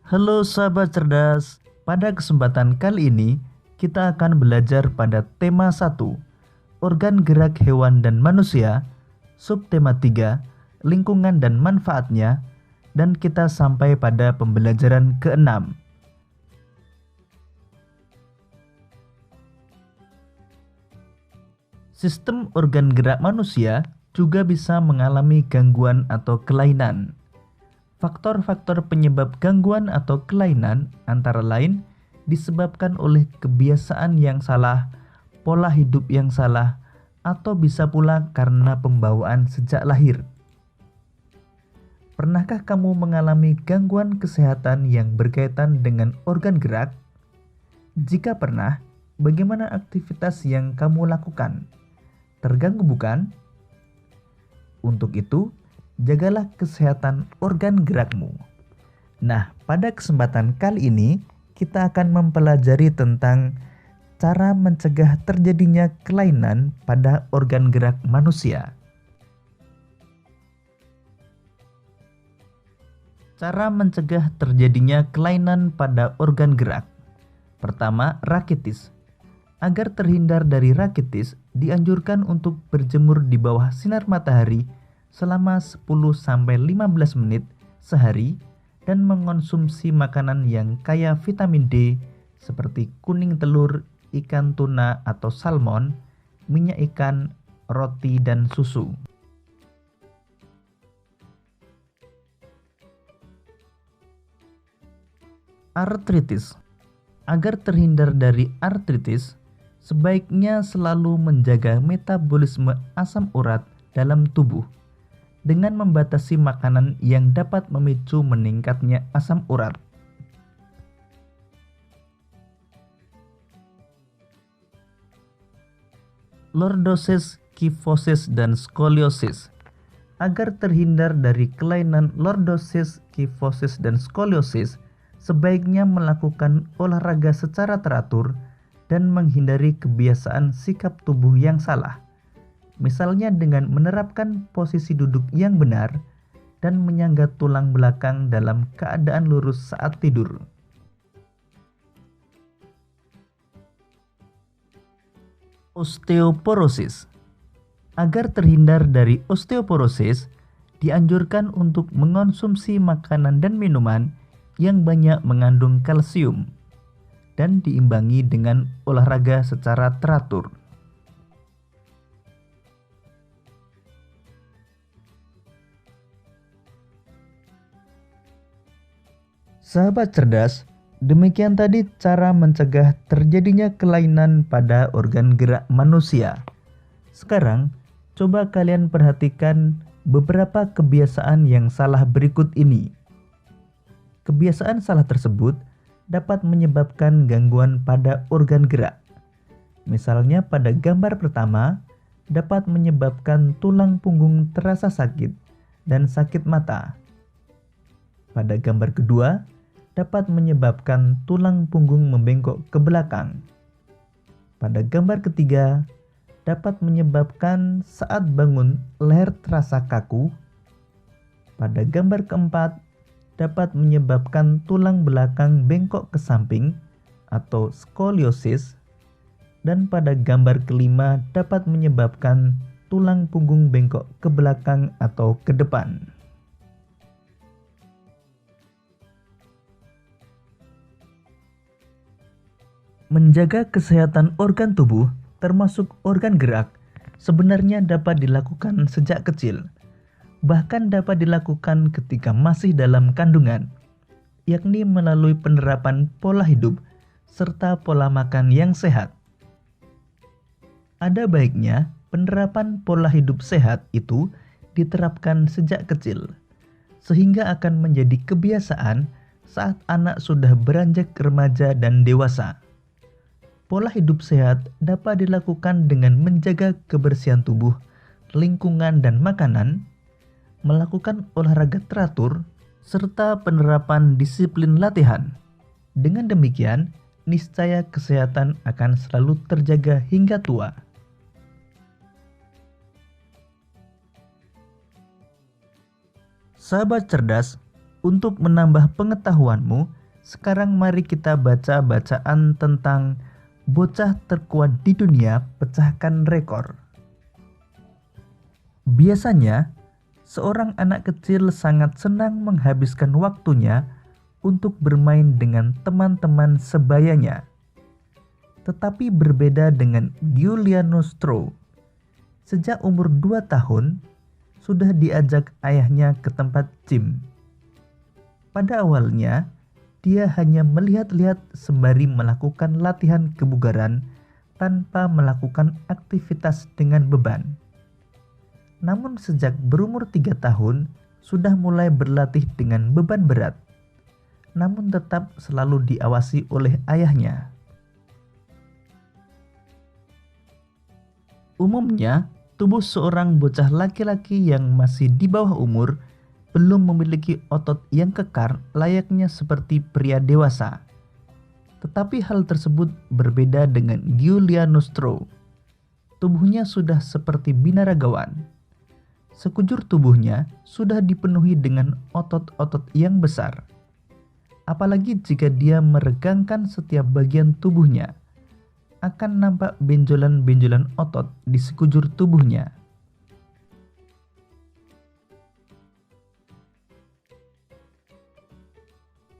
Halo sahabat cerdas, pada kesempatan kali ini kita akan belajar pada tema 1, organ gerak hewan dan manusia, subtema 3, lingkungan dan manfaatnya, dan kita sampai pada pembelajaran ke-6. Sistem organ gerak manusia juga bisa mengalami gangguan atau kelainan. Faktor-faktor penyebab gangguan atau kelainan antara lain disebabkan oleh kebiasaan yang salah, pola hidup yang salah, atau bisa pula karena pembawaan sejak lahir. Pernahkah kamu mengalami gangguan kesehatan yang berkaitan dengan organ gerak? Jika pernah, bagaimana aktivitas yang kamu lakukan? Terganggu bukan? Untuk itu, jagalah kesehatan organ gerakmu. Nah, pada kesempatan kali ini kita akan mempelajari tentang cara mencegah terjadinya kelainan pada organ gerak manusia. Cara mencegah terjadinya kelainan pada organ gerak. Pertama, rakitis. Agar terhindar dari rakitis, dianjurkan untuk berjemur di bawah sinar matahari selama 10-15 menit sehari dan mengonsumsi makanan yang kaya vitamin D seperti kuning telur, ikan tuna atau salmon, minyak ikan, roti, dan susu. Artritis. Agar terhindar dari artritis, sebaiknya selalu menjaga metabolisme asam urat dalam tubuh dengan membatasi makanan yang dapat memicu meningkatnya asam urat. Lordosis, kifosis, dan skoliosis. Agar terhindar dari kelainan lordosis, kifosis, dan skoliosis, sebaiknya melakukan olahraga secara teratur dan menghindari kebiasaan sikap tubuh yang salah. Misalnya dengan menerapkan posisi duduk yang benar dan menyangga tulang belakang dalam keadaan lurus saat tidur. Osteoporosis. Agar terhindar dari osteoporosis, dianjurkan untuk mengonsumsi makanan dan minuman yang banyak mengandung kalsium dan diimbangi dengan olahraga secara teratur. Sahabat cerdas, demikian tadi cara mencegah terjadinya kelainan pada organ gerak manusia. Sekarang, coba kalian perhatikan beberapa kebiasaan yang salah berikut ini. Kebiasaan salah tersebut dapat menyebabkan gangguan pada organ gerak. Misalnya pada gambar pertama, dapat menyebabkan tulang punggung terasa sakit dan sakit mata. Pada gambar kedua, dapat menyebabkan tulang punggung membengkok ke belakang. Pada gambar ketiga, dapat menyebabkan saat bangun leher terasa kaku. Pada gambar keempat, dapat menyebabkan tulang belakang bengkok ke samping atau skoliosis, dan pada gambar kelima dapat menyebabkan tulang punggung bengkok ke belakang atau ke depan. Menjaga kesehatan organ tubuh, termasuk organ gerak, sebenarnya dapat dilakukan sejak kecil. Bahkan dapat dilakukan ketika masih dalam kandungan, yakni melalui penerapan pola hidup serta pola makan yang sehat. Ada baiknya penerapan pola hidup sehat itu diterapkan sejak kecil, sehingga akan menjadi kebiasaan saat anak sudah beranjak remaja dan dewasa. Pola hidup sehat dapat dilakukan dengan menjaga kebersihan tubuh, lingkungan, dan makanan, melakukan olahraga teratur, serta penerapan disiplin latihan. Dengan demikian, niscaya kesehatan akan selalu terjaga hingga tua. Sahabat cerdas, Untuk menambah pengetahuanmu, sekarang mari kita baca bacaan tentang bocah terkuat di dunia pecahkan rekor. Biasanya, seorang anak kecil sangat senang menghabiskan waktunya untuk bermain dengan teman-teman sebayanya. Tetapi berbeda dengan Giuliano Stroh. Sejak umur 2 tahun, sudah diajak ayahnya ke tempat gym. Pada awalnya, dia hanya melihat-lihat sembari melakukan latihan kebugaran tanpa melakukan aktivitas dengan beban. Namun sejak berumur 3 tahun, sudah mulai berlatih dengan beban berat, namun tetap selalu diawasi oleh ayahnya. Umumnya, tubuh seorang bocah laki-laki yang masih di bawah umur belum memiliki otot yang kekar layaknya seperti pria dewasa. Tetapi hal tersebut berbeda dengan Giuliano Stroh. Tubuhnya sudah seperti binaragawan. Sekujur tubuhnya sudah dipenuhi dengan otot-otot yang besar. Apalagi jika dia meregangkan setiap bagian tubuhnya, akan nampak benjolan-benjolan otot di sekujur tubuhnya.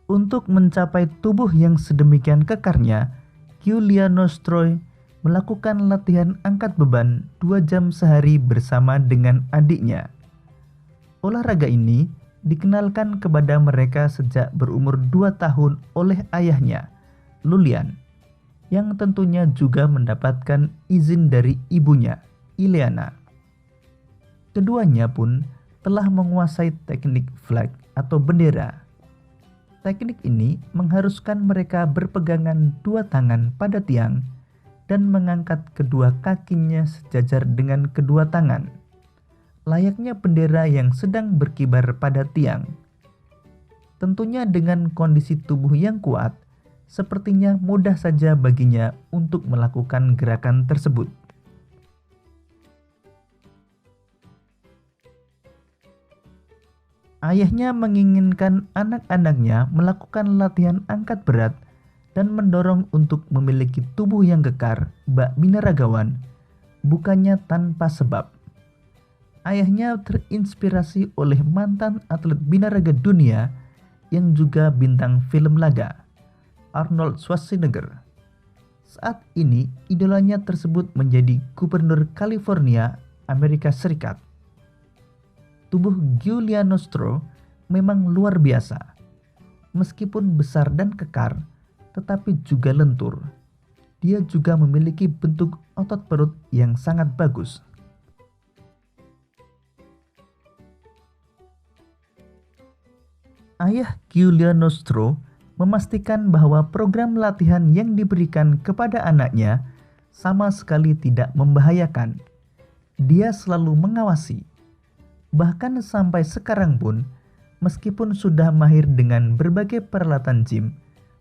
Untuk mencapai tubuh yang sedemikian kekarnya, Giuliano Stroh melakukan latihan angkat beban 2 jam sehari bersama dengan adiknya. Olahraga ini dikenalkan kepada mereka sejak berumur 2 tahun oleh ayahnya, Lulian, yang tentunya juga mendapatkan izin dari ibunya, Ileana. Keduanya pun telah menguasai teknik flag atau bendera. Teknik ini mengharuskan mereka berpegangan 2 tangan pada tiang dan mengangkat kedua kakinya sejajar dengan kedua tangan, layaknya bendera yang sedang berkibar pada tiang. Tentunya dengan kondisi tubuh yang kuat, sepertinya mudah saja baginya untuk melakukan gerakan tersebut. Ayahnya menginginkan anak-anaknya melakukan latihan angkat berat dan mendorong untuk memiliki tubuh yang kekar bak binaragawan, bukannya tanpa sebab. Ayahnya terinspirasi oleh mantan atlet binaraga dunia yang juga bintang film laga, Arnold Schwarzenegger. Saat ini idolanya tersebut menjadi gubernur California, Amerika Serikat. Tubuh Giuliano Stroh memang luar biasa. Meskipun besar dan kekar, tetapi juga lentur. Dia juga memiliki bentuk otot perut yang sangat bagus. Ayah Giuliano Stroh memastikan bahwa program latihan yang diberikan kepada anaknya sama sekali tidak membahayakan. Dia selalu mengawasi. Bahkan sampai sekarang pun, meskipun sudah mahir dengan berbagai peralatan gym,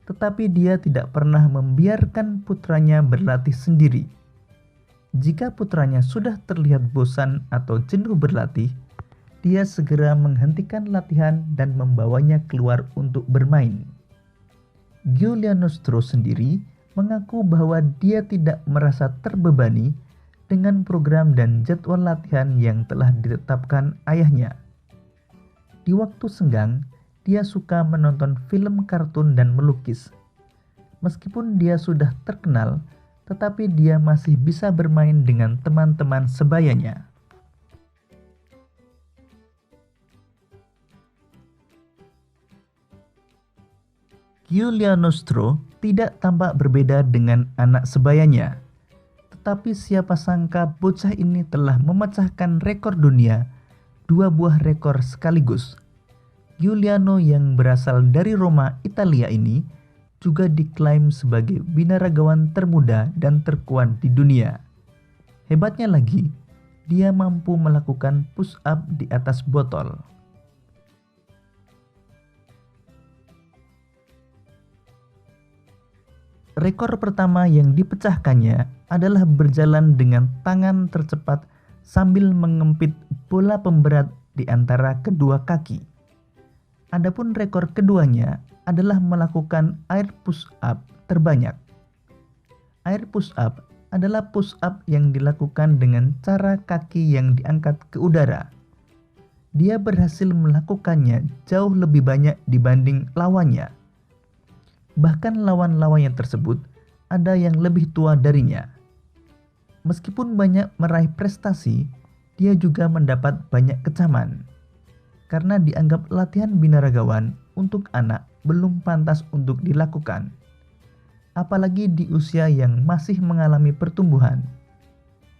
tetapi dia tidak pernah membiarkan putranya berlatih sendiri. Jika putranya sudah terlihat bosan atau jenuh berlatih, dia segera menghentikan latihan dan membawanya keluar untuk bermain. Giuliano Stroh sendiri mengaku bahwa dia tidak merasa terbebani dengan program dan jadwal latihan yang telah ditetapkan ayahnya. Di waktu senggang, dia suka menonton film kartun dan melukis. Meskipun dia sudah terkenal, tetapi dia masih bisa bermain dengan teman-teman sebayanya. Giuliano Stroh tidak tampak berbeda dengan anak sebayanya. Tetapi siapa sangka bocah ini telah memecahkan rekor dunia, 2 buah rekor sekaligus. Giuliano yang berasal dari Roma, Italia ini juga diklaim sebagai binaragawan termuda dan terkuat di dunia. Hebatnya lagi, dia mampu melakukan push up di atas botol. Rekor pertama yang dipecahkannya adalah berjalan dengan tangan tercepat sambil mengempit bola pemberat di antara kedua kaki. Adapun rekor keduanya adalah melakukan air push up terbanyak. Air push up adalah push up yang dilakukan dengan cara kaki yang diangkat ke udara. Dia berhasil melakukannya jauh lebih banyak dibanding lawannya. Bahkan lawan-lawannya tersebut ada yang lebih tua darinya. Meskipun banyak meraih prestasi, dia juga mendapat banyak kecaman karena dianggap latihan binaragawan untuk anak belum pantas untuk dilakukan, apalagi di usia yang masih mengalami pertumbuhan.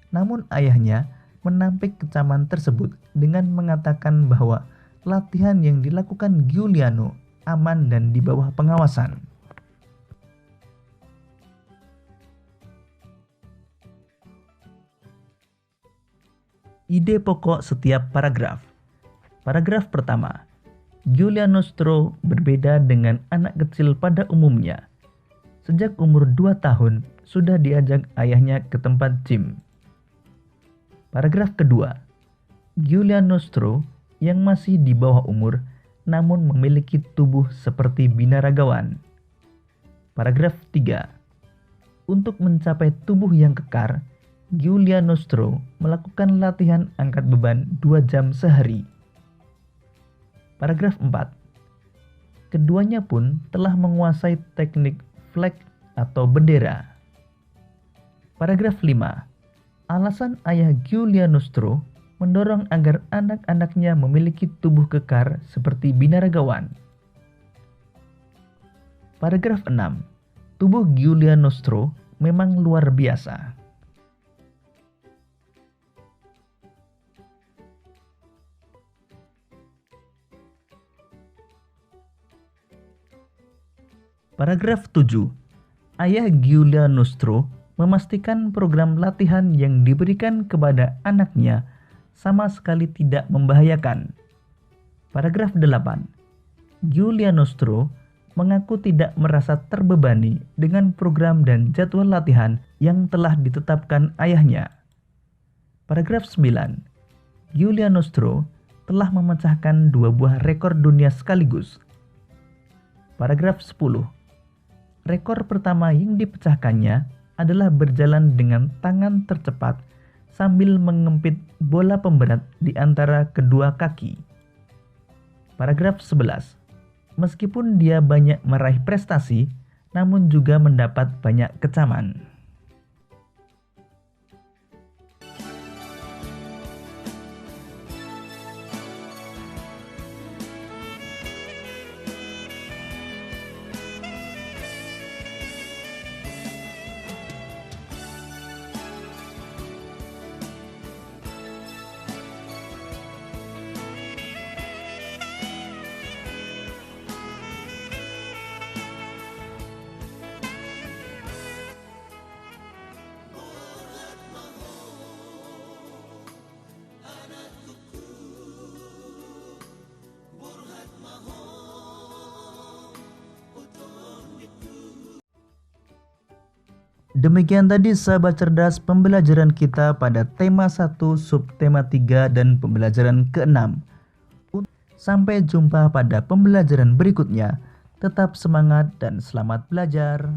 Namun ayahnya menampik kecaman tersebut dengan mengatakan bahwa latihan yang dilakukan Giuliano aman dan di bawah pengawasan. Ide pokok setiap paragraf. Paragraf pertama, Giuliano Stro berbeda dengan anak kecil pada umumnya. Sejak umur 2 tahun sudah diajak ayahnya ke tempat gym. Paragraf kedua, Giuliano Stro yang masih di bawah umur namun memiliki tubuh seperti binaragawan. Paragraf 3, untuk mencapai tubuh yang kekar, Giuliano Stro melakukan latihan angkat beban 2 jam sehari. Paragraf 4, keduanya pun telah menguasai teknik flag atau bendera. Paragraf 5, alasan ayah Giuliano Stro mendorong agar anak-anaknya memiliki tubuh kekar seperti binaragawan. Paragraf 6, tubuh Giuliano Stro memang luar biasa. Paragraf 7, ayah Giuliano Stro memastikan program latihan yang diberikan kepada anaknya sama sekali tidak membahayakan. Paragraf 8, Giuliano Stro mengaku tidak merasa terbebani dengan program dan jadwal latihan yang telah ditetapkan ayahnya. Paragraf 9, Giuliano Stro telah memecahkan 2 buah rekor dunia sekaligus. Paragraf 10, rekor pertama yang dipecahkannya adalah berjalan dengan tangan tercepat sambil mengempit bola pemberat di antara kedua kaki. Paragraf 11, meskipun dia banyak meraih prestasi, namun juga mendapat banyak kecaman. Demikian tadi sahabat cerdas pembelajaran kita pada tema 1, subtema 3, dan pembelajaran ke-6. Sampai jumpa pada pembelajaran berikutnya. Tetap semangat dan selamat belajar.